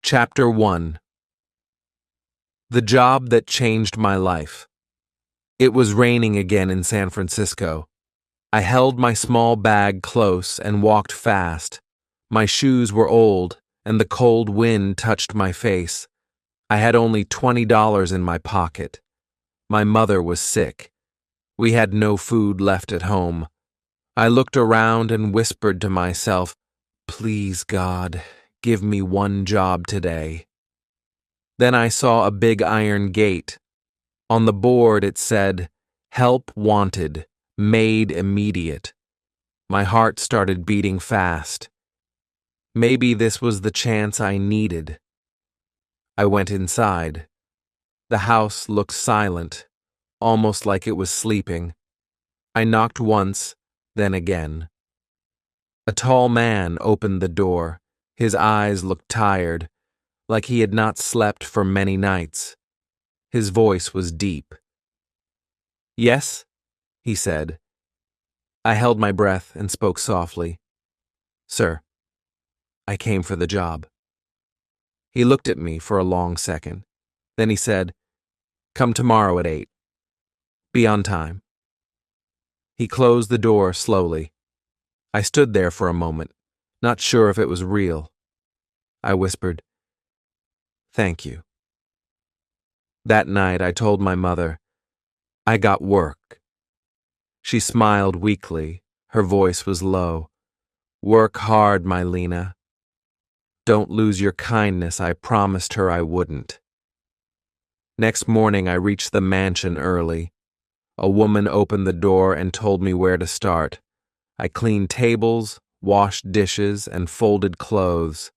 Chapter 1. The Job That Changed My Life. It was raining again in San Francisco. I held my small bag close and walked fast. My shoes were old, and the cold wind touched my face. I had only $20 in my pocket. My mother was sick. We had no food left at home. I looked around and whispered to myself, "Please, God, give me one job today." Then I saw a big iron gate. On the board it said, "Help wanted, made immediate." My heart started beating fast. Maybe this was the chance I needed. I went inside. The house looked silent, almost like it was sleeping. I knocked once, then again. A tall man opened the door. His eyes looked tired, like he had not slept for many nights. His voice was deep. "Yes?" he said. I held my breath and spoke softly. "Sir, I came for the job." He looked at me for a long second. Then he said, "Come tomorrow at 8. Be on time." He closed the door slowly. I stood there for a moment, not sure if it was real. I whispered, "Thank you." That night I told my mother, "I got work." She smiled weakly. Her voice was low. "Work hard, my Lena. Don't lose your kindness I promised her I wouldn't." Next morning I reached the mansion early. A woman opened the door and told me where to start. I cleaned tables, washed dishes, and folded clothes.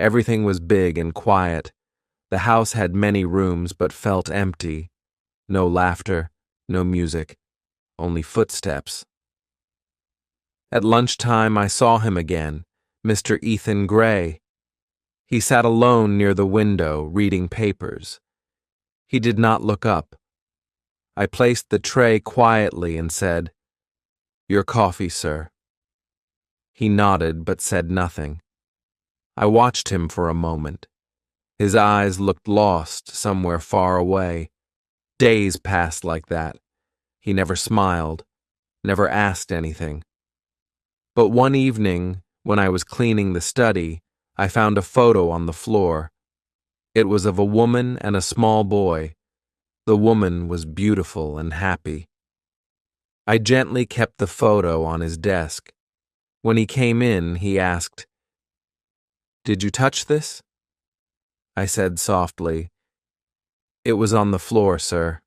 Everything was big and quiet. The house had many rooms but felt empty. No laughter, no music, only footsteps. At lunchtime I saw him again, Mr. Ethan Gray. He sat alone near the window, reading papers. He did not look up. I placed the tray quietly and said, "Your coffee, sir." He nodded but said nothing. I watched him for a moment. His eyes looked lost somewhere far away. Days passed like that. He never smiled, never asked anything. But one evening, when I was cleaning the study, I found a photo on the floor. It was of a woman and a small boy. The woman was beautiful and happy. I gently kept the photo on his desk. When he came in, he asked, "Did you touch this?" I said softly, "It was on the floor, sir."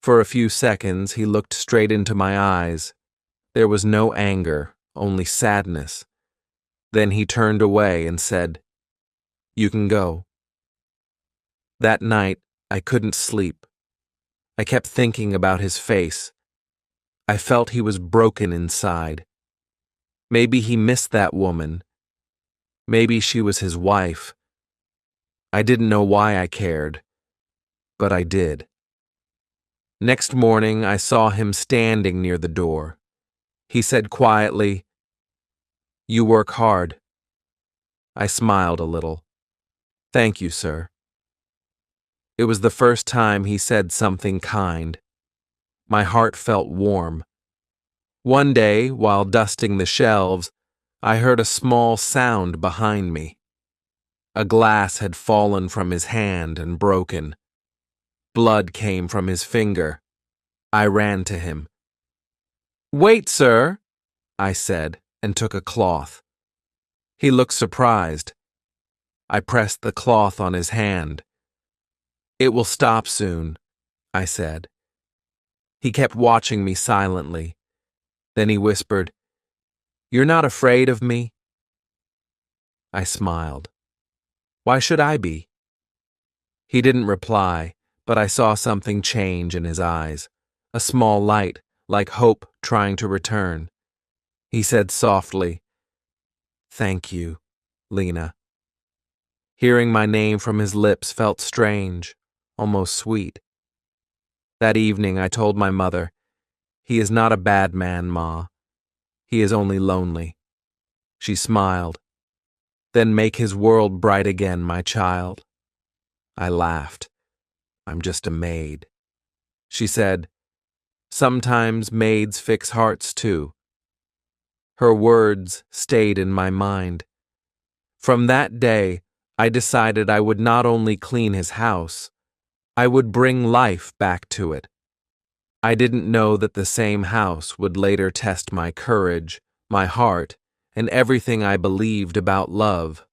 For a few seconds, he looked straight into my eyes. There was no anger, only sadness. Then he turned away and said, "You can go." That night, I couldn't sleep. I kept thinking about his face. I felt he was broken inside. Maybe he missed that woman. Maybe she was his wife. I didn't know why I cared, but I did. Next morning, I saw him standing near the door. He said quietly, "You work hard." I smiled a little. "Thank you, sir." It was the first time he said something kind. My heart felt warm. One day, while dusting the shelves, I heard a small sound behind me. A glass had fallen from his hand and broken. Blood came from his finger. I ran to him. "Wait, sir," I said, and took a cloth. He looked surprised. I pressed the cloth on his hand. "It will stop soon," I said. He kept watching me silently. Then he whispered, "You're not afraid of me?" I smiled. "Why should I be?" He didn't reply, but I saw something change in his eyes, a small light, like hope trying to return. He said softly, "Thank you, Lena." Hearing my name from his lips felt strange, almost sweet. That evening I told my mother, "He is not a bad man, Ma. He is only lonely." She smiled. Then make his world bright again, my child. I laughed. I'm just a maid. She said, sometimes maids fix hearts too. Her words stayed in my mind. From that day, I decided I would not only clean his house, I would bring life back to it. I didn't know that the same house would later test my courage, my heart, and everything I believed about love.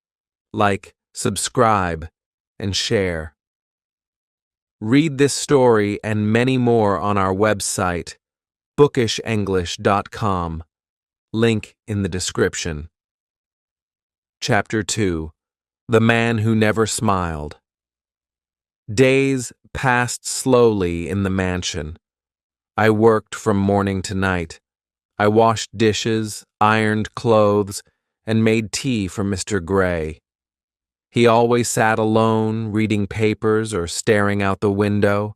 Like, subscribe, and share. Read this story and many more on our website, bookishenglish.com. Link in the description. Chapter 2. The Man Who Never Smiled. Days passed slowly in the mansion. I worked from morning to night. I washed dishes, ironed clothes, and made tea for Mr. Gray. He always sat alone, reading papers or staring out the window.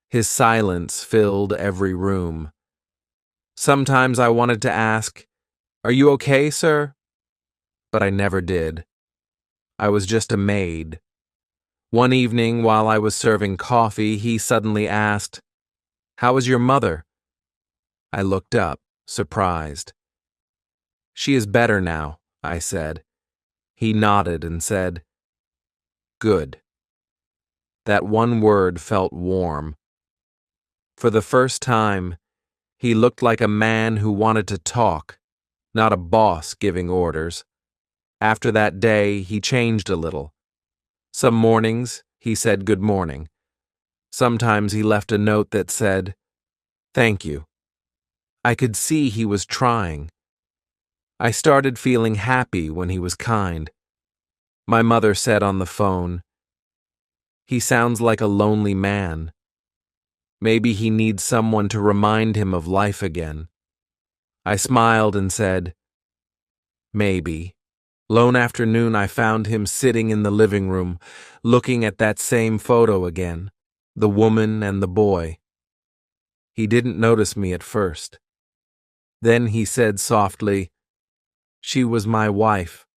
His silence filled every room. Sometimes I wanted to ask, "Are you okay, sir?" But I never did. I was just a maid. One evening, while I was serving coffee, he suddenly asked, "How is your mother?" I looked up, surprised. "She is better now," I said. He nodded and said, "Good." That one word felt warm. For the first time, he looked like a man who wanted to talk, not a boss giving orders. After that day, he changed a little. Some mornings, he said good morning. Sometimes he left a note that said, "Thank you." I could see he was trying. I started feeling happy when he was kind. My mother said on the phone, "He sounds like a lonely man. Maybe he needs someone to remind him of life again." I smiled and said, "Maybe." Lone afternoon, I found him sitting in the living room, looking at that same photo again, the woman and the boy. He didn't notice me at first. Then he said softly, "She was my wife.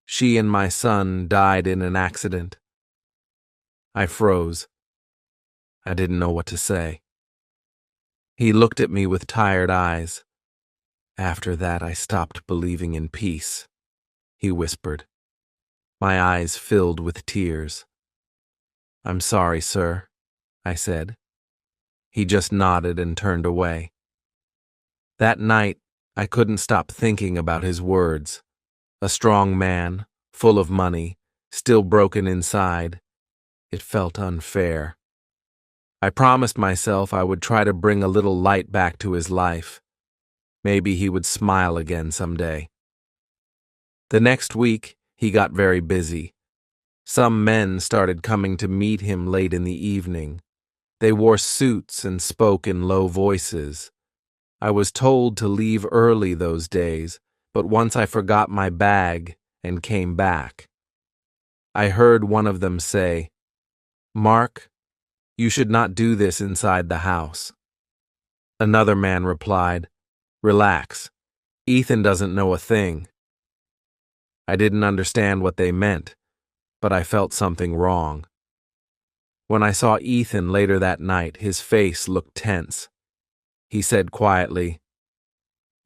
She and my son died in an accident." I froze. I didn't know what to say. He looked at me with tired eyes. "After that, I stopped believing in peace," he whispered. My eyes filled with tears. "I'm sorry, sir," I said. He just nodded and turned away. That night, I couldn't stop thinking about his words. A strong man, full of money, still broken inside. It felt unfair. I promised myself I would try to bring a little light back to his life. Maybe he would smile again someday. The next week, he got very busy. Some men started coming to meet him late in the evening. They wore suits and spoke in low voices. I was told to leave early those days, but once I forgot my bag and came back. I heard one of them say, "Mark, you should not do this inside the house." Another man replied, "Relax. Ethan doesn't know a thing." I didn't understand what they meant, but I felt something wrong. When I saw Ethan later that night, his face looked tense. He said quietly,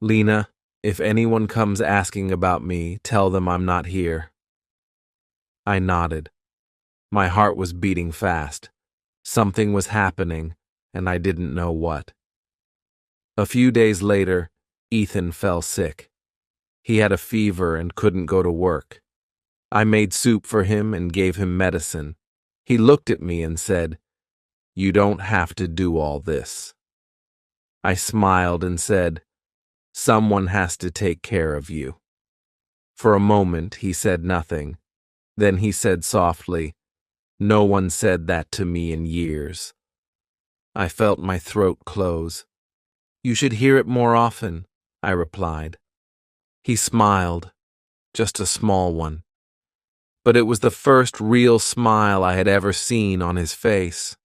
"Lena, if anyone comes asking about me, tell them I'm not here." I nodded. My heart was beating fast. Something was happening, and I didn't know what. A few days later, Ethan fell sick. He had a fever and couldn't go to work. I made soup for him and gave him medicine. He looked at me and said, "You don't have to do all this." I smiled and said, "Someone has to take care of you." For a moment, he said nothing. Then he said softly, "No one said that to me in years." I felt my throat close. "You should hear it more often," I replied. He smiled, just a small one. But it was the first real smile I had ever seen on his face.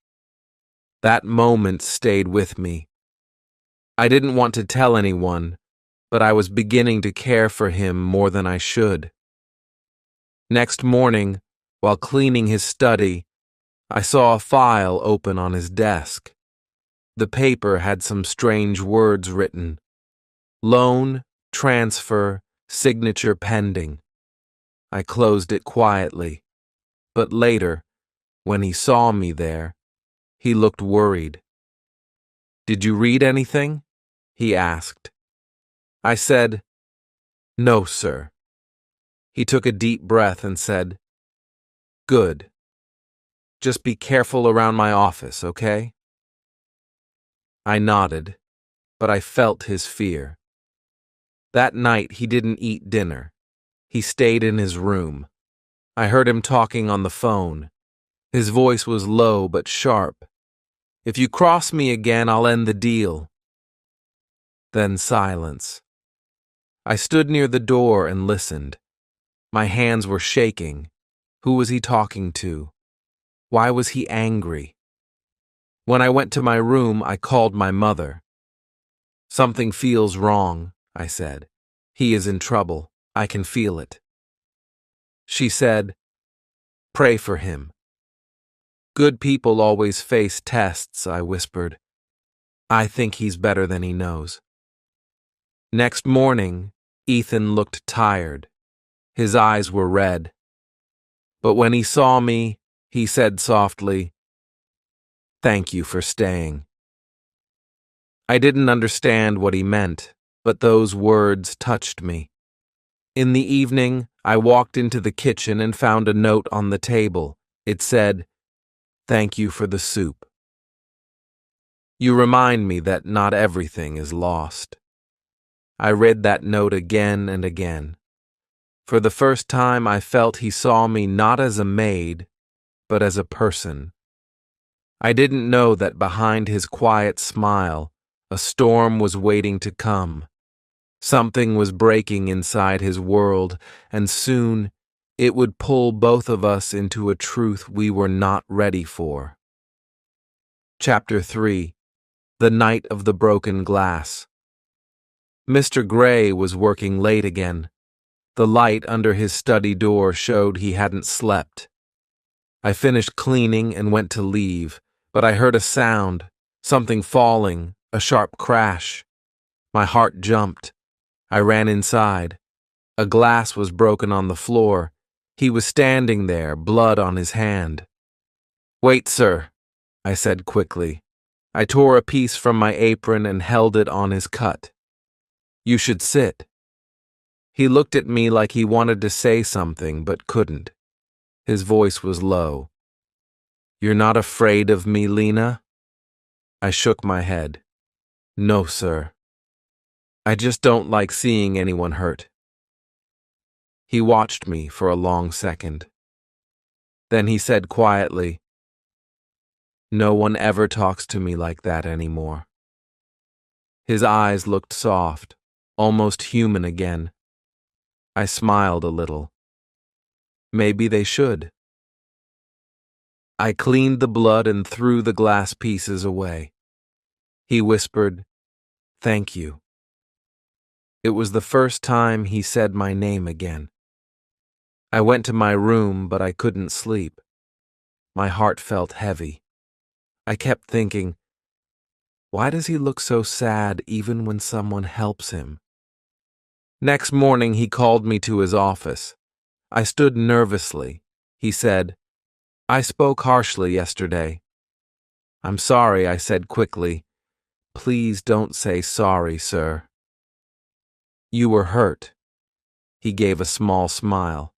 That moment stayed with me. I didn't want to tell anyone, but I was beginning to care for him more than I should. Next morning, while cleaning his study, I saw a file open on his desk. The paper had some strange words written: loan, transfer, signature pending. I closed it quietly, but later, when he saw me there, he looked worried. "Did you read anything?" he asked. I said, "No, sir." He took a deep breath and said, "Good. Just be careful around my office, okay?" I nodded, but I felt his fear. That night he didn't eat dinner. He stayed in his room. I heard him talking on the phone. His voice was low but sharp. "If you cross me again, I'll end the deal." Then silence. I stood near the door and listened. My hands were shaking. Who was he talking to? Why was he angry? When I went to my room, I called my mother. "Something feels wrong," I said. "He is in trouble. I can feel it." She said, "Pray for him." "Good people always face tests," I whispered. "I think he's better than he knows." Next morning, Ethan looked tired. His eyes were red. But when he saw me, he said softly, "Thank you for staying." I didn't understand what he meant, but those words touched me. In the evening, I walked into the kitchen and found a note on the table. It said, "Thank you for the soup. You remind me that not everything is lost." I read that note again and again. For the first time, I felt he saw me not as a maid, but as a person. I didn't know that behind his quiet smile, a storm was waiting to come. Something was breaking inside his world, and soon it would pull both of us into a truth we were not ready for. Chapter 3. The Night of the Broken Glass. Mr. Gray was working late again. The light under his study door showed he hadn't slept. I finished cleaning and went to leave, but I heard a sound, something falling, a sharp crash. My heart jumped. I ran inside. A glass was broken on the floor. He was standing there, blood on his hand. "Wait, sir," I said quickly. I tore a piece from my apron and held it on his cut. "You should sit." He looked at me like he wanted to say something but couldn't. His voice was low. "You're not afraid of me, Lena?" I shook my head. "No, sir. I just don't like seeing anyone hurt." He watched me for a long second. Then he said quietly, "No one ever talks to me like that anymore." His eyes looked soft, almost human again. I smiled a little. Maybe they should. I cleaned the blood and threw the glass pieces away. He whispered, "Thank you." It was the first time he said my name again. I went to my room, but I couldn't sleep. My heart felt heavy. I kept thinking, why does he look so sad even when someone helps him? Next morning, he called me to his office. I stood nervously. He said, "I spoke harshly yesterday." "I'm sorry," I said quickly. "Please don't say sorry, sir." "You were hurt." He gave a small smile.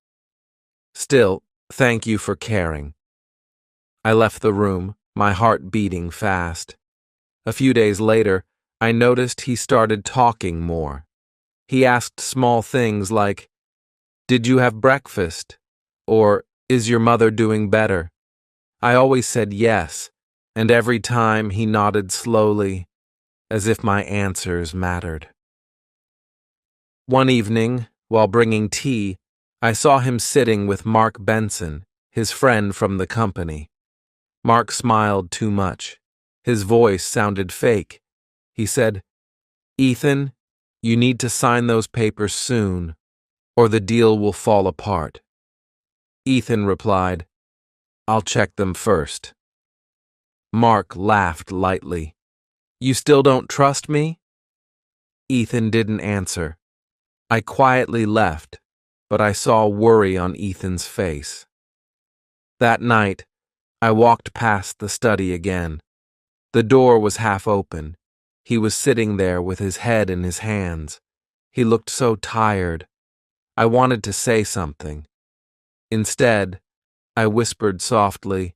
"Still, thank you for caring." I left the room, my heart beating fast. A few days later, I noticed he started talking more. He asked small things like, "Did you have breakfast?" or "Is your mother doing better?" I always said yes, and every time he nodded slowly, as if my answers mattered. One evening, while bringing tea, I saw him sitting with Mark Benson, his friend from the company. Mark smiled too much. His voice sounded fake. He said, "Ethan, you need to sign those papers soon, or the deal will fall apart." Ethan replied, "I'll check them first." Mark laughed lightly. "You still don't trust me?" Ethan didn't answer. I quietly left, but I saw worry on Ethan's face. That night, I walked past the study again. The door was half open. He was sitting there with his head in his hands. He looked so tired. I wanted to say something. Instead, I whispered softly,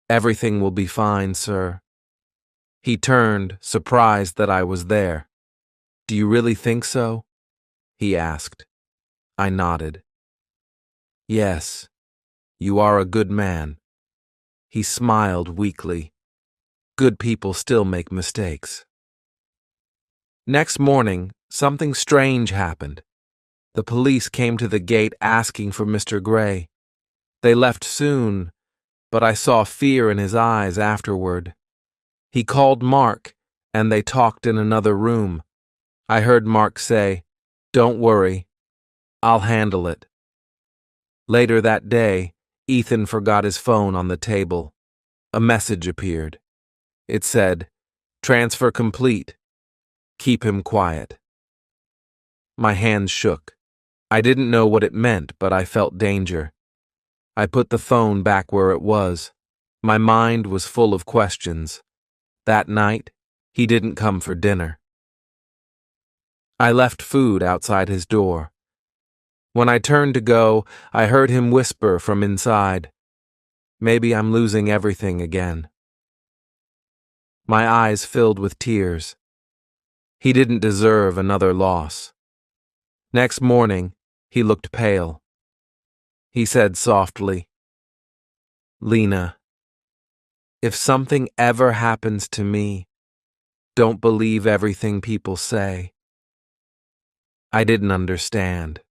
"Everything will be fine, sir." He turned, surprised that I was there. "Do you really think so?" he asked. I nodded. "Yes, you are a good man." He smiled weakly. "Good people still make mistakes." Next morning, something strange happened. The police came to the gate asking for Mr. Gray. They left soon, but I saw fear in his eyes afterward. He called Mark, and they talked in another room. I heard Mark say, "Don't worry, I'll handle it." Later that day, Ethan forgot his phone on the table. A message appeared. It said, "Transfer complete. Keep him quiet." My hands shook. I didn't know what it meant, but I felt danger. I put the phone back where it was. My mind was full of questions. That night, he didn't come for dinner. I left food outside his door. When I turned to go, I heard him whisper from inside, "Maybe I'm losing everything again." My eyes filled with tears. He didn't deserve another loss. Next morning, he looked pale. He said softly, "Lena, if something ever happens to me, don't believe everything people say." I didn't understand.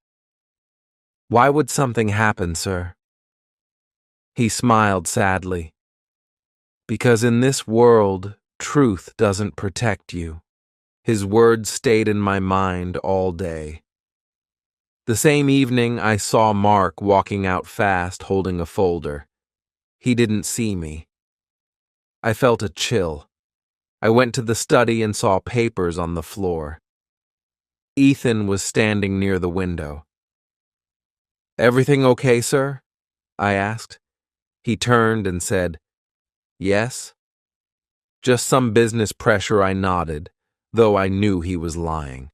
"Why would something happen, sir?" He smiled sadly. "Because in this world, truth doesn't protect you." His words stayed in my mind all day. The same evening, I saw Mark walking out fast holding a folder. He didn't see me. I felt a chill. I went to the study and saw papers on the floor. Ethan was standing near the window. "Everything okay, sir?" I asked. He turned and said, "Yes." "Just some business pressure," I nodded, though I knew he was lying.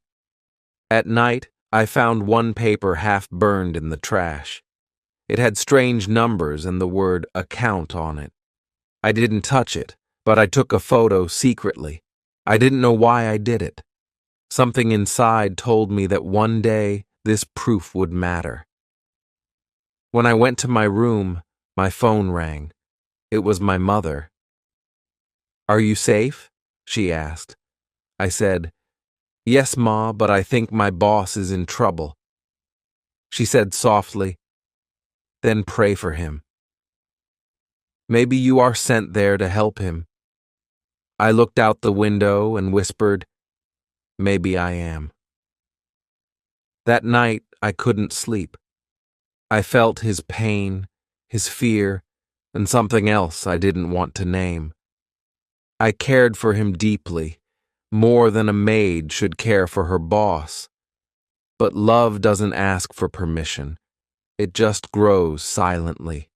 At night, I found one paper half burned in the trash. It had strange numbers and the word "account" on it. I didn't touch it, but I took a photo secretly. I didn't know why I did it. Something inside told me that one day this proof would matter. When I went to my room, my phone rang. It was my mother. "Are you safe?" she asked. I said, "Yes, Ma, but I think my boss is in trouble." She said softly, "Then pray for him. Maybe you are sent there to help him." I looked out the window and whispered, "Maybe I am." That night, I couldn't sleep. I felt his pain, his fear, and something else I didn't want to name. I cared for him deeply, more than a maid should care for her boss. But love doesn't ask for permission. It just grows silently.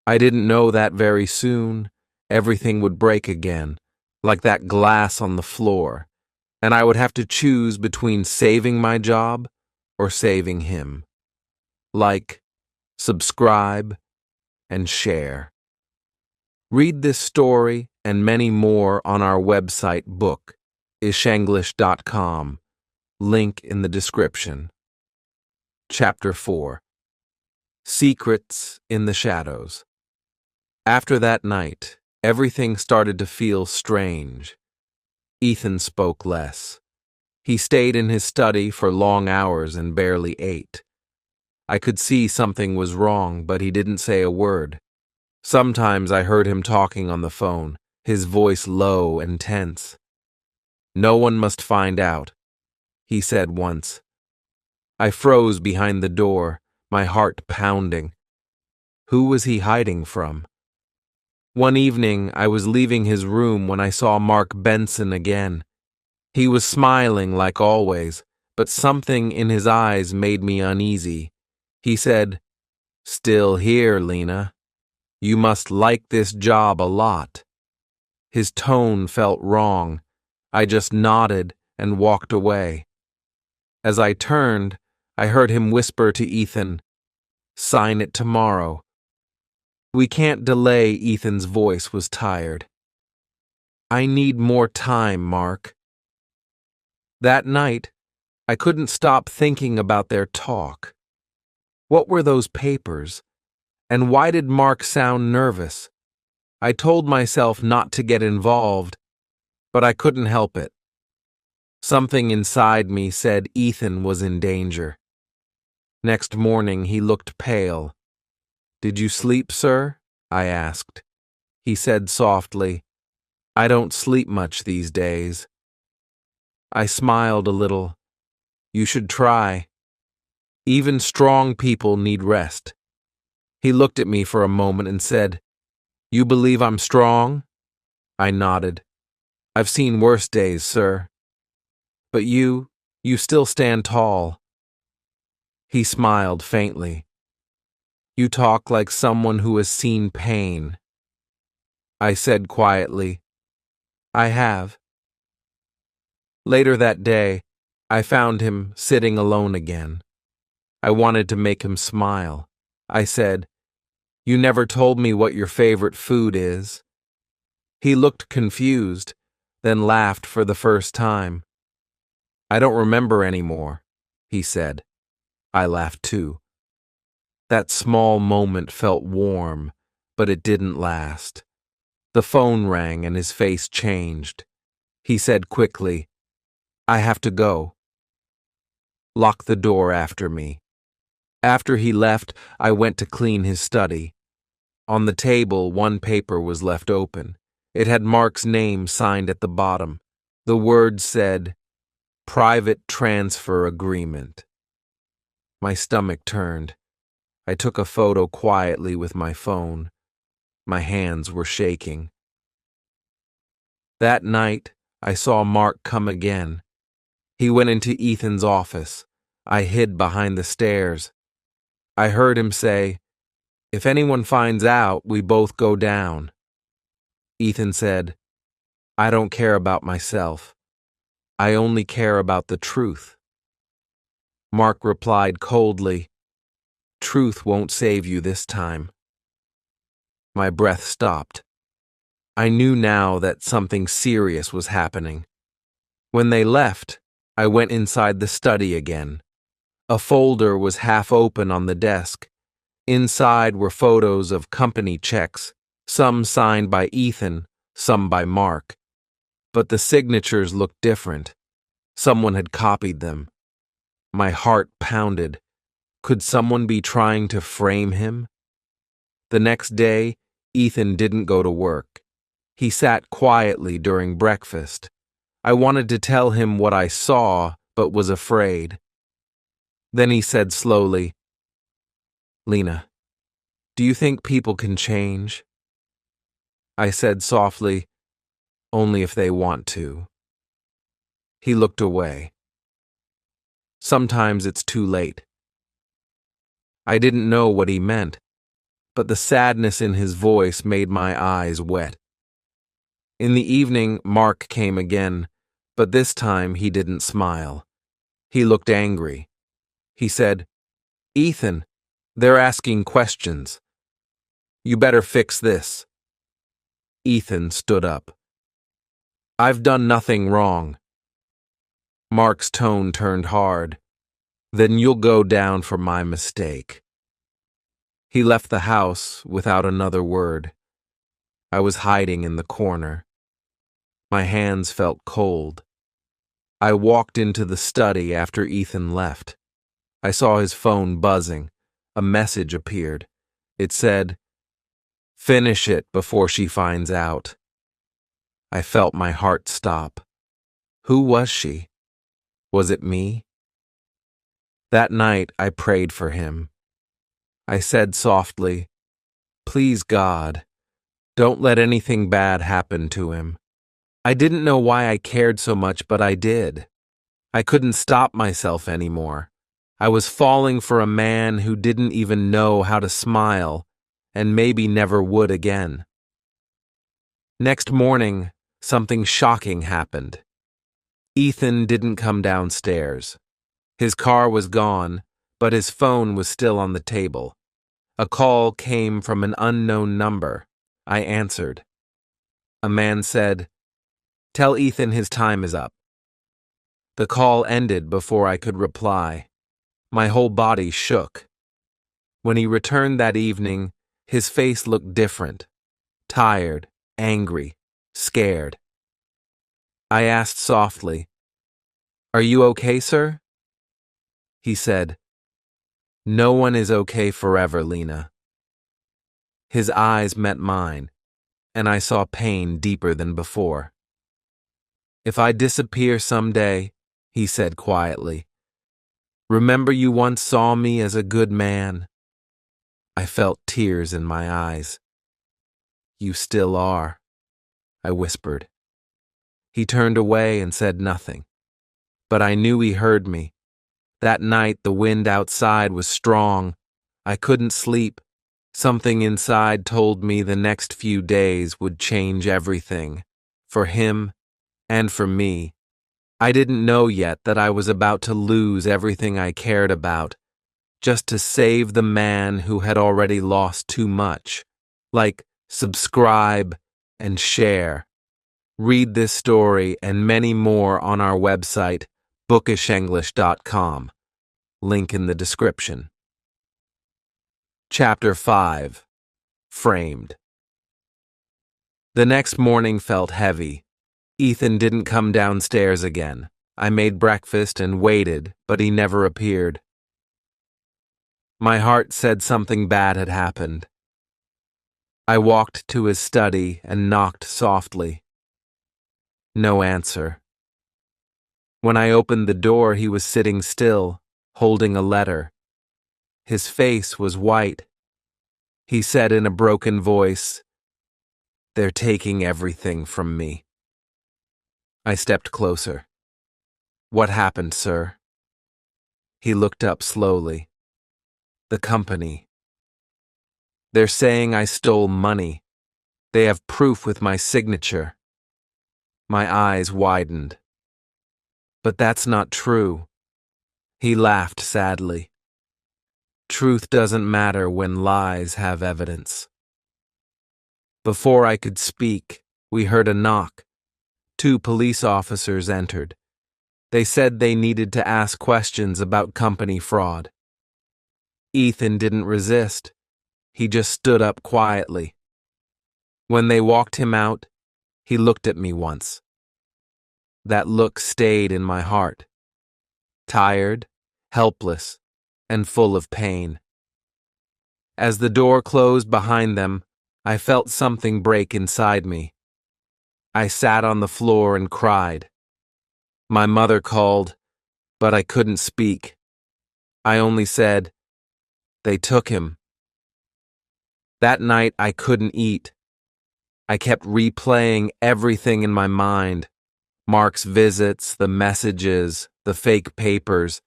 I didn't know that very soon everything would break again, like that glass on the floor, and I would have to choose between saving my job or saving him. Like, subscribe, and share. Read this story and many more on our website book, ishenglish.com. Link in the description. Chapter 4. Secrets in the Shadows. After that night, everything started to feel strange. Ethan spoke less. He stayed in his study for long hours and barely ate. I could see something was wrong, but he didn't say a word. Sometimes I heard him talking on the phone, his voice low and tense. "No one must find out," he said once. I froze behind the door, my heart pounding. Who was he hiding from? One evening, I was leaving his room when I saw Mark Benson again. He was smiling like always, but something in his eyes made me uneasy. He said, "Still here, Lena. You must like this job a lot." His tone felt wrong. I just nodded and walked away. As I turned, I heard him whisper to Ethan, "Sign it tomorrow." "We can't delay." Ethan's voice was tired. "I need more time, Mark." That night, I couldn't stop thinking about their talk. What were those papers? And why did Mark sound nervous? I told myself not to get involved, but I couldn't help it. Something inside me said Ethan was in danger. Next morning, he looked pale. "Did you sleep, sir?" I asked. He said softly, "I don't sleep much these days." I smiled a little. "You should try. Even strong people need rest." He looked at me for a moment and said, "You believe I'm strong?" I nodded. "I've seen worse days, sir. But you still stand tall." He smiled faintly. "You talk like someone who has seen pain." I said quietly, "I have." Later that day, I found him sitting alone again. I wanted to make him smile. I said, "You never told me what your favorite food is." He looked confused, then laughed for the first time. "I don't remember anymore," he said. I laughed too. That small moment felt warm, but it didn't last. The phone rang and his face changed. He said quickly, "I have to go." Lock the door after me. After he left, I went to clean his study. On the table, one paper was left open. It had Mark's name signed at the bottom. The words said, "Private Transfer Agreement." My stomach turned. I took a photo quietly with my phone. My hands were shaking. That night, I saw Mark come again. He went into Ethan's office. I hid behind the stairs. I heard him say, "If anyone finds out, we both go down." Ethan said, "I don't care about myself. I only care about the truth." Mark replied coldly, "Truth won't save you this time." My breath stopped. I knew now that something serious was happening. When they left, I went inside the study again. A folder was half open on the desk. Inside were photos of company checks, some signed by Ethan, some by Mark. But the signatures looked different. Someone had copied them. My heart pounded. Could someone be trying to frame him? The next day, Ethan didn't go to work. He sat quietly during breakfast. I wanted to tell him what I saw, but was afraid. Then he said slowly, "Lena, do you think people can change?" I said softly, "Only if they want to." He looked away. "Sometimes it's too late." I didn't know what he meant, but the sadness in his voice made my eyes wet. In the evening, Mark came again, but this time he didn't smile. He looked angry. He said, "Ethan, they're asking questions. You better fix this." Ethan stood up. "I've done nothing wrong." Mark's tone turned hard. "Then you'll go down for my mistake." He left the house without another word. I was hiding in the corner. My hands felt cold. I walked into the study after Ethan left. I saw his phone buzzing. A message appeared. It said, "Finish it before she finds out." I felt my heart stop. Who was she? Was it me? That night I prayed for him. I said softly, "Please, God, don't let anything bad happen to him." I didn't know why I cared so much, but I did. I couldn't stop myself anymore. I was falling for a man who didn't even know how to smile, and maybe never would again. Next morning, something shocking happened. Ethan didn't come downstairs. His car was gone, but his phone was still on the table. A call came from an unknown number. I answered. A man said, "Tell Ethan his time is up." The call ended before I could reply. My whole body shook. When he returned that evening, his face looked different. Tired, angry, scared. I asked softly, "Are you okay, sir?" He said, "No one is okay forever, Lena." His eyes met mine, and I saw pain deeper than before. "If I disappear someday," he said quietly, "remember you once saw me as a good man." I felt tears in my eyes. "You still are," I whispered. He turned away and said nothing, but I knew he heard me. That night the wind outside was strong. I couldn't sleep. Something inside told me the next few days would change everything, for him and for me. I didn't know yet that I was about to lose everything I cared about, just to save the man who had already lost too much. Like, subscribe and share. Read this story and many more on our website, bookishenglish.com. Link in the description. Chapter 5. Framed. The next morning felt heavy. Ethan didn't come downstairs again. I made breakfast and waited, but he never appeared. My heart said something bad had happened. I walked to his study and knocked softly. No answer. When I opened the door, he was sitting still, holding a letter. His face was white. He said in a broken voice, "They're taking everything from me." I stepped closer. "What happened, sir?" He looked up slowly. "The company. They're saying I stole money. They have proof with my signature." My eyes widened. "But that's not true." He laughed sadly. "Truth doesn't matter when lies have evidence." Before I could speak, we heard a knock. 2 police officers entered. They said they needed to ask questions about company fraud. Ethan didn't resist. He just stood up quietly. When they walked him out, he looked at me once. That look stayed in my heart. Tired, helpless, and full of pain. As the door closed behind them, I felt something break inside me. I sat on the floor and cried. My mother called, but I couldn't speak. I only said, "They took him." That night I couldn't eat. I kept replaying everything in my mind. Mark's visits, the messages, the fake papers.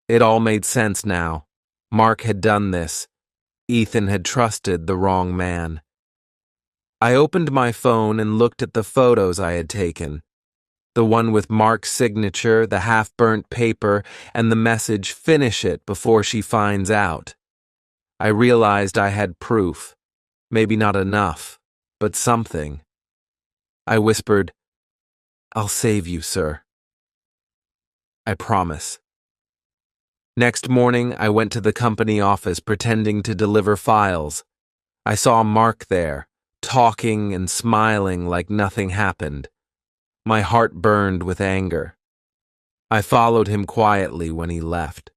It all made sense now. Mark had done this. Ethan had trusted the wrong man. I opened my phone and looked at the photos I had taken. The one with Mark's signature, the half-burnt paper, and the message, "Finish it before she finds out." I realized I had proof. Maybe not enough, but something. I whispered, "I'll save you, sir." "I promise." Next morning, I went to the company office pretending to deliver files. I saw Mark there, talking and smiling like nothing happened. My heart burned with anger. I followed him quietly when he left.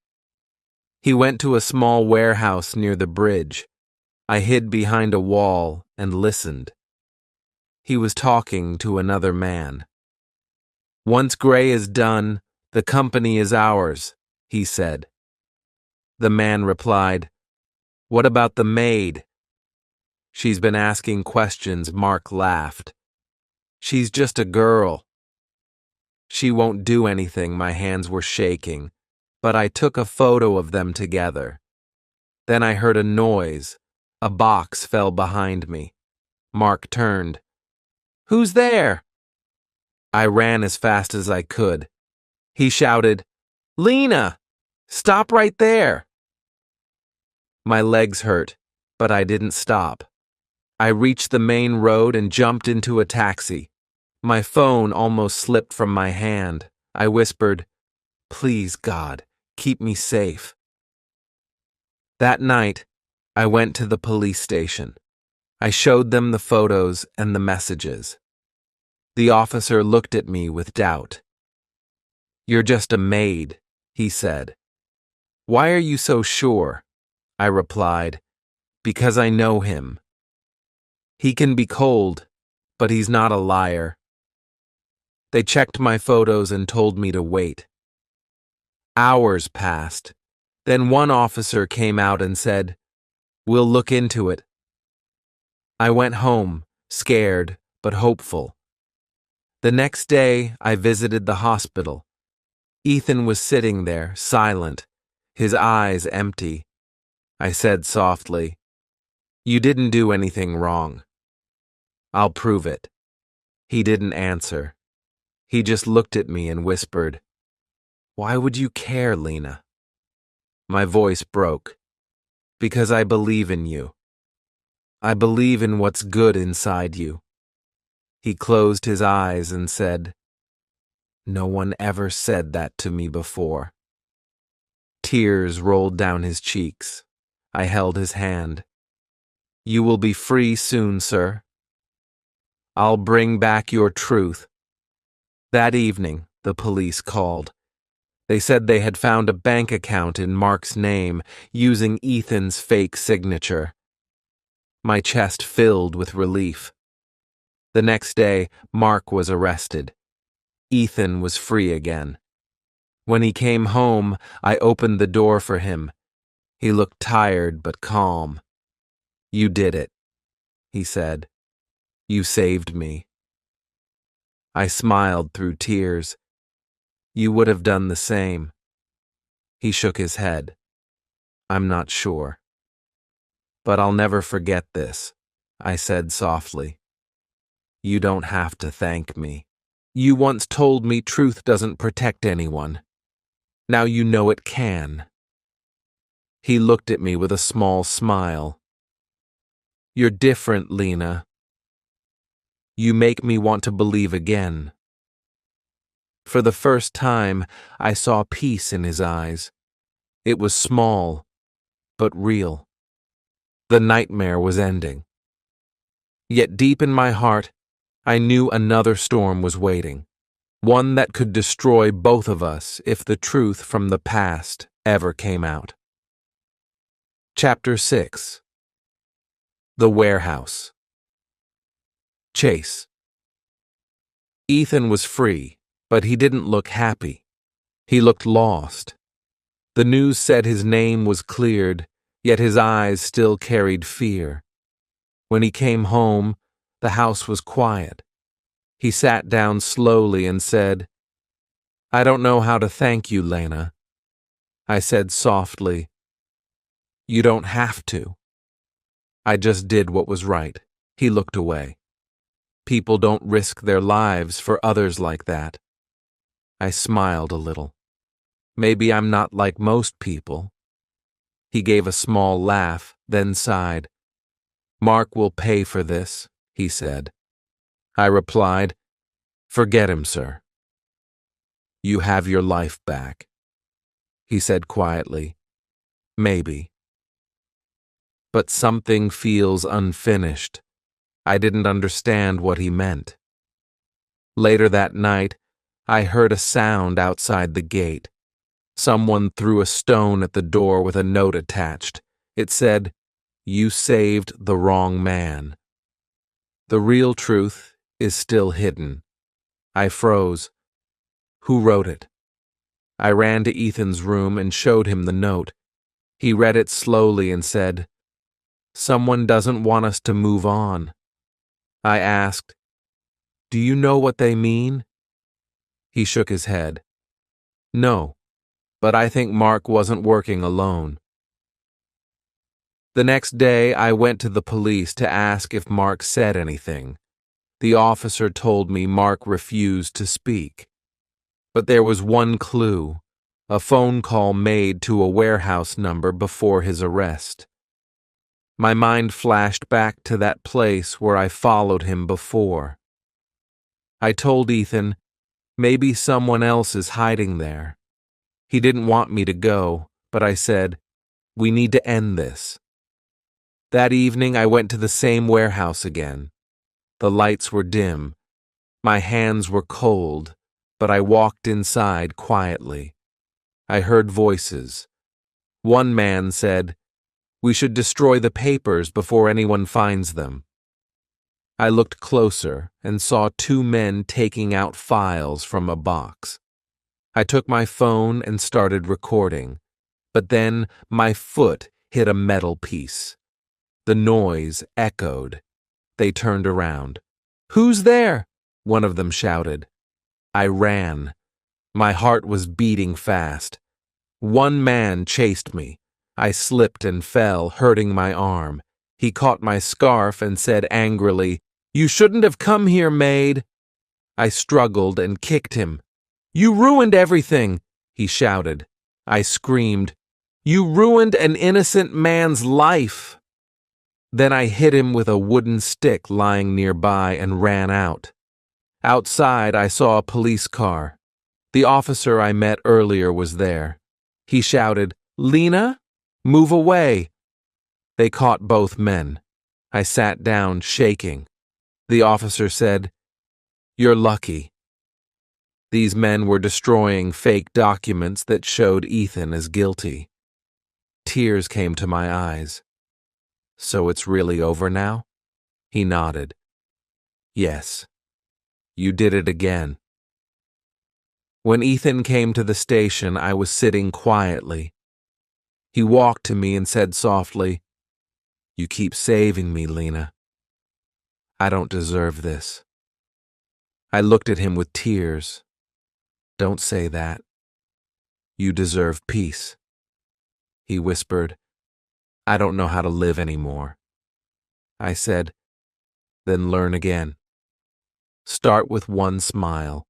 He went to a small warehouse near the bridge. I hid behind a wall and listened. He was talking to another man. "Once Gray is done, the company is ours," he said. The man replied, What about the maid? She's been asking questions. Mark laughed. She's just a girl. She won't do anything. My hands were shaking, but I took a photo of them together. Then I heard a noise. A box fell behind me. Mark turned. Who's there? I ran as fast as I could. He shouted, Lena! Stop right there! My legs hurt, but I didn't stop. I reached the main road and jumped into a taxi. My phone almost slipped from my hand. I whispered, Please, God, keep me safe. That night, I went to the police station. I showed them the photos and the messages. The officer looked at me with doubt. You're just a maid, he said. Why are you so sure? I replied, because I know him. He can be cold, but he's not a liar. They checked my photos and told me to wait. Hours passed. Then one officer came out and said, We'll look into it. I went home, scared but hopeful. The next day, I visited the hospital. Ethan was sitting there, silent, his eyes empty. I said softly, You didn't do anything wrong. I'll prove it. He didn't answer. He just looked at me and whispered, Why would you care, Lena? My voice broke. Because I believe in you. I believe in what's good inside you. He closed his eyes and said, No one ever said that to me before. Tears rolled down his cheeks. I held his hand. You will be free soon, sir. I'll bring back your truth. That evening, the police called. They said they had found a bank account in Mark's name using Ethan's fake signature. My chest filled with relief. The next day, Mark was arrested. Ethan was free again. When he came home, I opened the door for him. He looked tired but calm. You did it, he said. You saved me. I smiled through tears. You would have done the same. He shook his head. I'm not sure. But I'll never forget this, I said softly. You don't have to thank me. You once told me truth doesn't protect anyone. Now you know it can. He looked at me with a small smile. You're different, Lena. You make me want to believe again. For the first time, I saw peace in his eyes. It was small, but real. The nightmare was ending. Yet deep in my heart, I knew another storm was waiting, one that could destroy both of us if the truth from the past ever came out. Chapter 6. The Warehouse. Chase. Ethan was free, but he didn't look happy. He looked lost. The news said his name was cleared, yet his eyes still carried fear. When he came home, the house was quiet. He sat down slowly and said, I don't know how to thank you, Lena. I said softly, You don't have to. I just did what was right. He looked away. People don't risk their lives for others like that. I smiled a little. Maybe I'm not like most people. He gave a small laugh, then sighed. Mark will pay for this, he said. I replied, Forget him, sir. You have your life back. He said quietly, Maybe. But something feels unfinished. I didn't understand what he meant. Later that night, I heard a sound outside the gate. Someone threw a stone at the door with a note attached. It said, You saved the wrong man. The real truth is still hidden. I froze. Who wrote it? I ran to Ethan's room and showed him the note. He read it slowly and said, Someone doesn't want us to move on. I asked, "Do you know what they mean?" He shook his head. "No, but I think Mark wasn't working alone." The next day, I went to the police to ask if Mark said anything. The officer told me Mark refused to speak. But there was one clue, a phone call made to a warehouse number before his arrest. My mind flashed back to that place where I followed him before. I told Ethan, maybe someone else is hiding there. He didn't want me to go, but I said, we need to end this. That evening, I went to the same warehouse again. The lights were dim. My hands were cold, but I walked inside quietly. I heard voices. One man said, "We should destroy the papers before anyone finds them." I looked closer and saw two men taking out files from a box. I took my phone and started recording, but then my foot hit a metal piece. The noise echoed. They turned around. "Who's there?" one of them shouted. I ran. My heart was beating fast. One man chased me. I slipped and fell, hurting my arm. He caught my scarf and said angrily, "You shouldn't have come here, maid." I struggled and kicked him. "You ruined everything," he shouted. I screamed, "You ruined an innocent man's life." Then I hit him with a wooden stick lying nearby and ran out. Outside, I saw a police car. The officer I met earlier was there. He shouted, "Lena, move away." They caught both men. I sat down, shaking. The officer said, "You're lucky." These men were destroying fake documents that showed Ethan as guilty. Tears came to my eyes. "So it's really over now?" He nodded. "Yes. You did it again." When Ethan came to the station, I was sitting quietly. He walked to me and said softly, "You keep saving me, Lena. I don't deserve this." I looked at him with tears. "Don't say that. You deserve peace." He whispered, "I don't know how to live anymore." I said, "Then learn again. Start with one smile."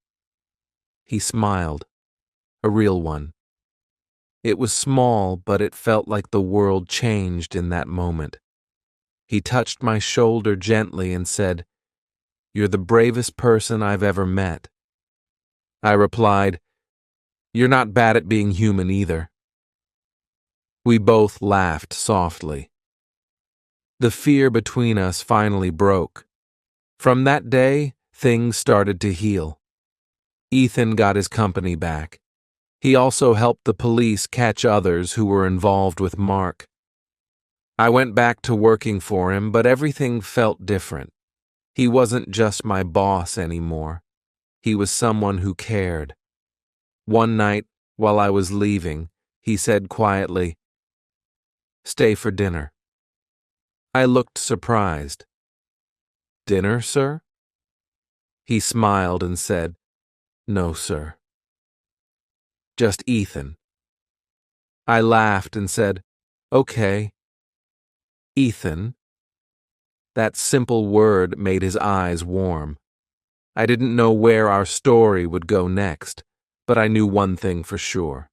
He smiled, a real one. It was small, but it felt like the world changed in that moment. He touched my shoulder gently and said, "You're the bravest person I've ever met." I replied, "You're not bad at being human either." We both laughed softly. The fear between us finally broke. From that day, things started to heal. Ethan got his company back. He also helped the police catch others who were involved with Mark. I went back to working for him, but everything felt different. He wasn't just my boss anymore. He was someone who cared. One night, while I was leaving, he said quietly, "Stay for dinner." I looked surprised. "Dinner, sir?" He smiled and said, "No, sir. Just Ethan." I laughed and said, "Okay." Ethan. That simple word made his eyes warm. I didn't know where our story would go next, but I knew one thing for sure.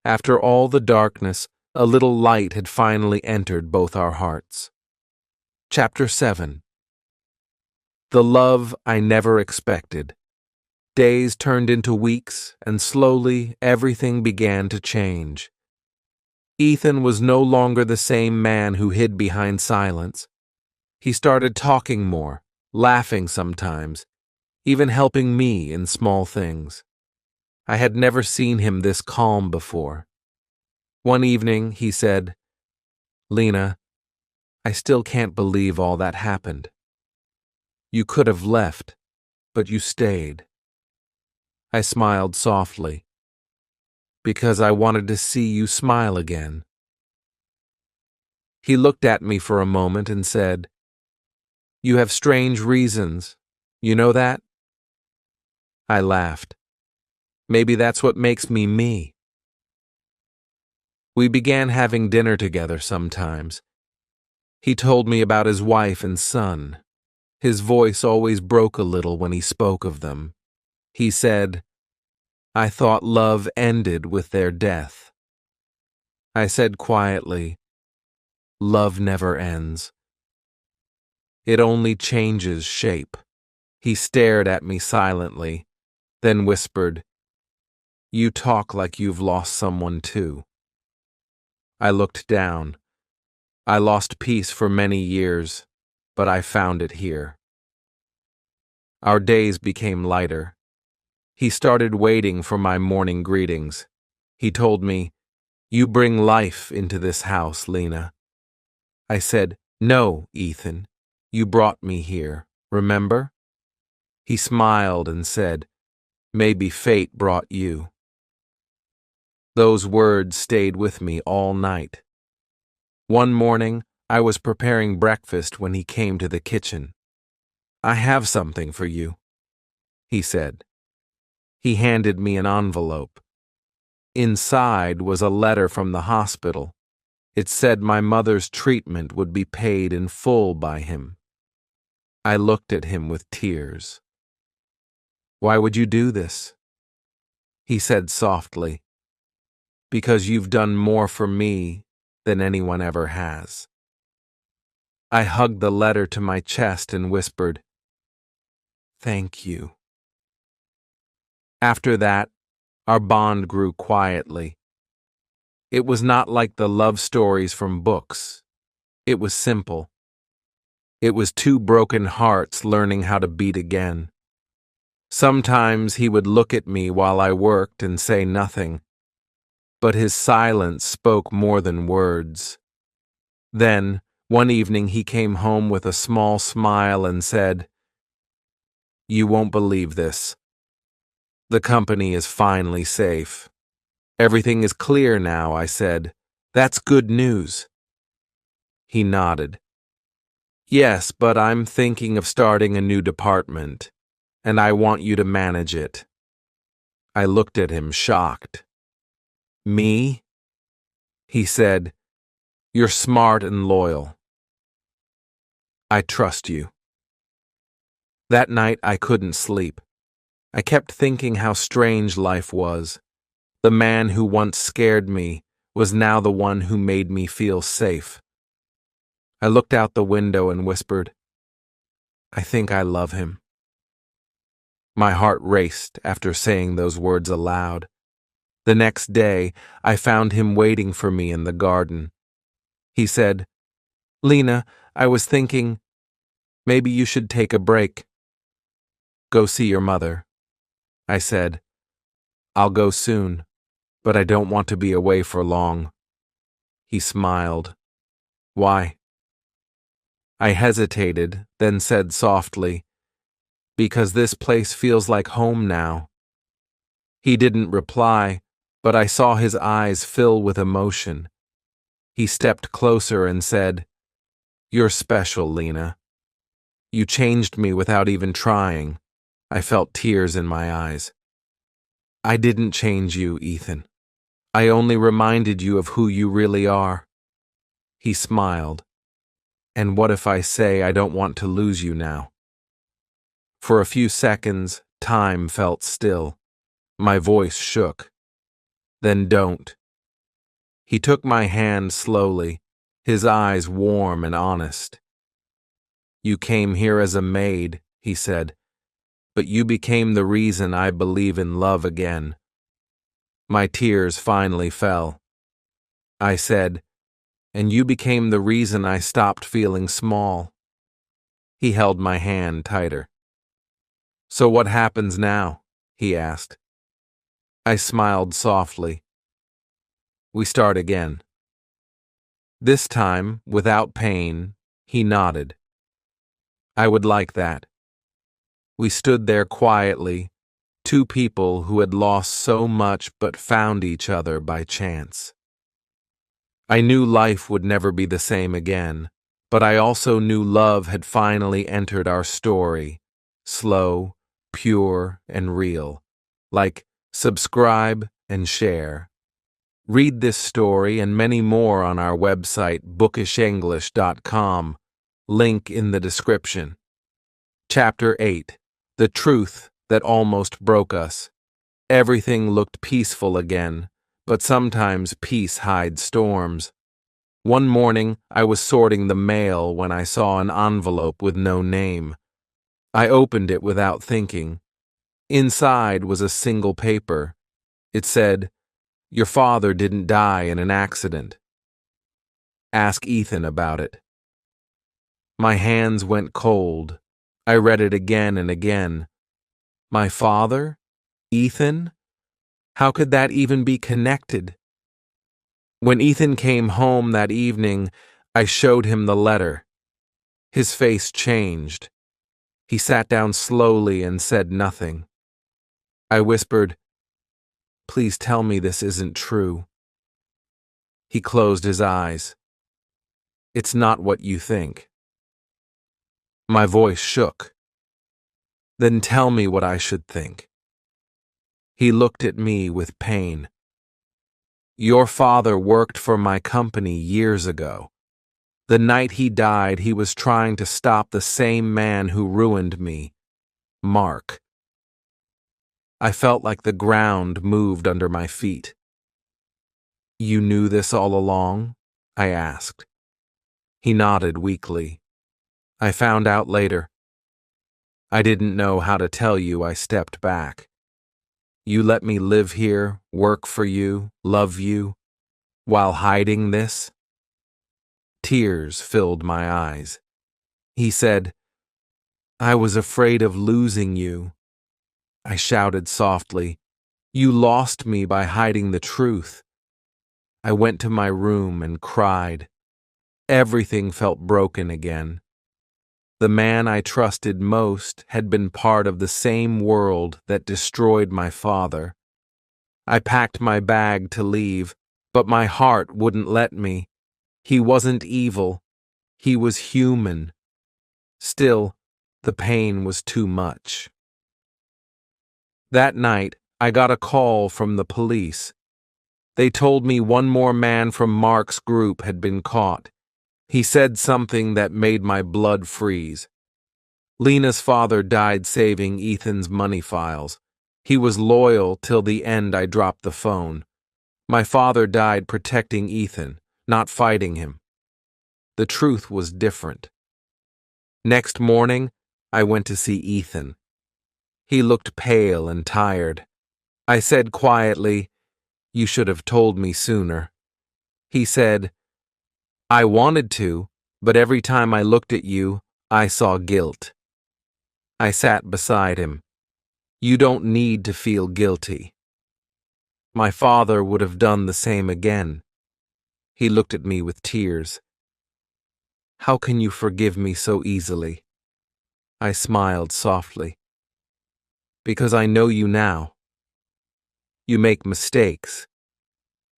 After all the darkness, a little light had finally entered both our hearts. Chapter 7. The love I never expected. Days turned into weeks, and slowly everything began to change. Ethan was no longer the same man who hid behind silence. He started talking more, laughing sometimes, even helping me in small things. I had never seen him this calm before. One evening, he said, "Lena, I still can't believe all that happened. You could have left, but you stayed." I smiled softly. "Because I wanted to see you smile again." He looked at me for a moment and said, "You have strange reasons. You know that?" I laughed. Maybe that's what makes me me. We began having dinner together sometimes. He told me about his wife and son. His voice always broke a little when he spoke of them. He said, "I thought love ended with their death." I said quietly, "Love never ends. It only changes shape." He stared at me silently, then whispered, "You talk like you've lost someone too." I looked down. I lost peace for many years, but I found it here. Our days became lighter. He started waiting for my morning greetings. He told me, "You bring life into this house, Lena." I said, "No, Ethan. You brought me here, remember?" He smiled and said, "Maybe fate brought you." Those words stayed with me all night. One morning, I was preparing breakfast when he came to the kitchen. "I have something for you," he said. He handed me an envelope. Inside was a letter from the hospital. It said my mother's treatment would be paid in full by him. I looked at him with tears. "Why would you do this?" He said softly, "Because you've done more for me than anyone ever has." I hugged the letter to my chest and whispered, "Thank you." After that, our bond grew quietly. It was not like the love stories from books. It was simple. It was two broken hearts learning how to beat again. Sometimes he would look at me while I worked and say nothing, but his silence spoke more than words. Then, one evening he came home with a small smile and said, "You won't believe this. The company is finally safe." "Everything is clear now," I said. "That's good news." He nodded. "Yes, but I'm thinking of starting a new department, and I want you to manage it." I looked at him, shocked. "Me?" He said, "You're smart and loyal. I trust you." That night I couldn't sleep. I kept thinking how strange life was. The man who once scared me was now the one who made me feel safe. I looked out the window and whispered, "I think I love him." My heart raced after saying those words aloud. The next day, I found him waiting for me in the garden. He said, "Lena, I was thinking, maybe you should take a break. Go see your mother." I said, "I'll go soon, but I don't want to be away for long." He smiled. "Why?" I hesitated, then said softly, "Because this place feels like home now." He didn't reply, but I saw his eyes fill with emotion. He stepped closer and said, "You're special, Lena. You changed me without even trying." I felt tears in my eyes. "I didn't change you, Ethan. I only reminded you of who you really are." He smiled. "And what if I say I don't want to lose you now?" For a few seconds, time felt still. My voice shook. "Then don't." He took my hand slowly, his eyes warm and honest. "You came here as a maid," he said, "but you became the reason I believe in love again." My tears finally fell. I said, "And you became the reason I stopped feeling small." He held my hand tighter. "So what happens now?" he asked. I smiled softly. "We start again." This time, without pain, he nodded. "I would like that." We stood there quietly, two people who had lost so much but found each other by chance. I knew life would never be the same again, but I also knew love had finally entered our story, slow, pure, and real. Like, subscribe and share. Read this story and many more on our website, bookishenglish.com. Link in the description. Chapter 8. The Truth That Almost Broke Us. Everything looked peaceful again, but sometimes peace hides storms. One morning, I was sorting the mail when I saw an envelope with no name. I opened it without thinking. Inside was a single paper. It said, "Your father didn't die in an accident. Ask Ethan about it." My hands went cold. I read it again and again. My father? Ethan? How could that even be connected? When Ethan came home that evening, I showed him the letter. His face changed. He sat down slowly and said nothing. I whispered, "Please tell me this isn't true." He closed his eyes. "It's not what you think." My voice shook. "Then tell me what I should think." He looked at me with pain. "Your father worked for my company years ago. The night he died, he was trying to stop the same man who ruined me, Mark." I felt like the ground moved under my feet. "You knew this all along?" I asked. He nodded weakly. "I found out later. I didn't know how to tell you. I stepped back. You let me live here, work for you, love you, while hiding this?" Tears filled my eyes. He said, "I was afraid of losing you." I shouted softly, "You lost me by hiding the truth." I went to my room and cried. Everything felt broken again. The man I trusted most had been part of the same world that destroyed my father. I packed my bag to leave, but my heart wouldn't let me. He wasn't evil. He was human. Still, the pain was too much. That night, I got a call from the police. They told me one more man from Mark's group had been caught. He said something that made my blood freeze. Lena's father died saving Ethan's money files. He was loyal till the end. I dropped the phone. My father died protecting Ethan, not fighting him. The truth was different. Next morning, I went to see Ethan. He looked pale and tired. I said quietly, "You should have told me sooner." He said, "I wanted to, but every time I looked at you, I saw guilt." I sat beside him. "You don't need to feel guilty." My father would have done the same again. He looked at me with tears. "How can you forgive me so easily?" I smiled softly. "Because I know you now. You make mistakes,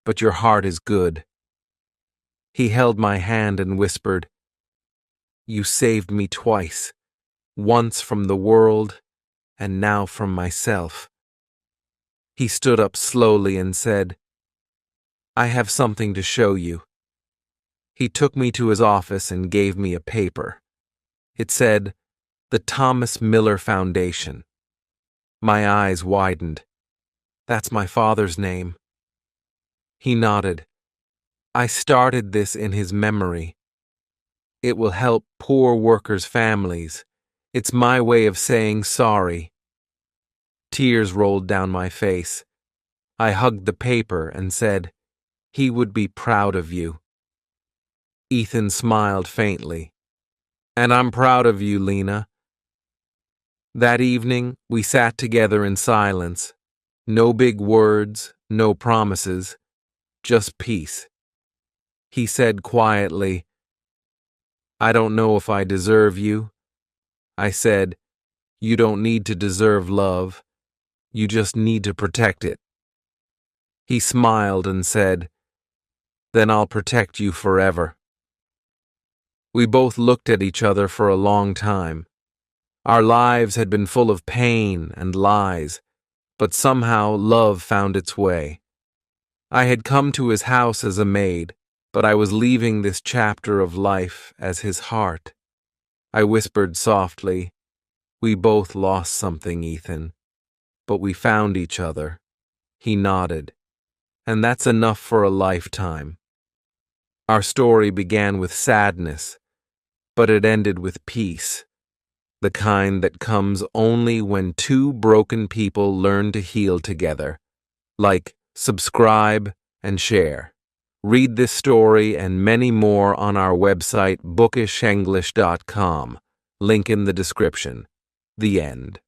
but your heart is good." He held my hand and whispered, "You saved me twice, once from the world and now from myself." He stood up slowly and said, "I have something to show you." He took me to his office and gave me a paper. It said, "The Thomas Miller Foundation." My eyes widened. "That's my father's name." He nodded. "I started this in his memory. It will help poor workers' families. It's my way of saying sorry." Tears rolled down my face. I hugged the paper and said, "He would be proud of you." Ethan smiled faintly. "And I'm proud of you, Lena." That evening, we sat together in silence. No big words, no promises, just peace. He said quietly, "I don't know if I deserve you." I said, "You don't need to deserve love. You just need to protect it." He smiled and said, then I'll protect you forever." We both looked at each other for a long time. Our lives had been full of pain and lies, but somehow love found its way. I had come to his house as a maid, but I was leaving this chapter of life as his heart. I whispered softly, "We both lost something, Ethan, but we found each other." He nodded, "And that's enough for a lifetime." Our story began with sadness, but it ended with peace, the kind that comes only when two broken people learn to heal together. Like, subscribe, and share. Read this story and many more on our website bookishenglish.com. Link in the description. The end.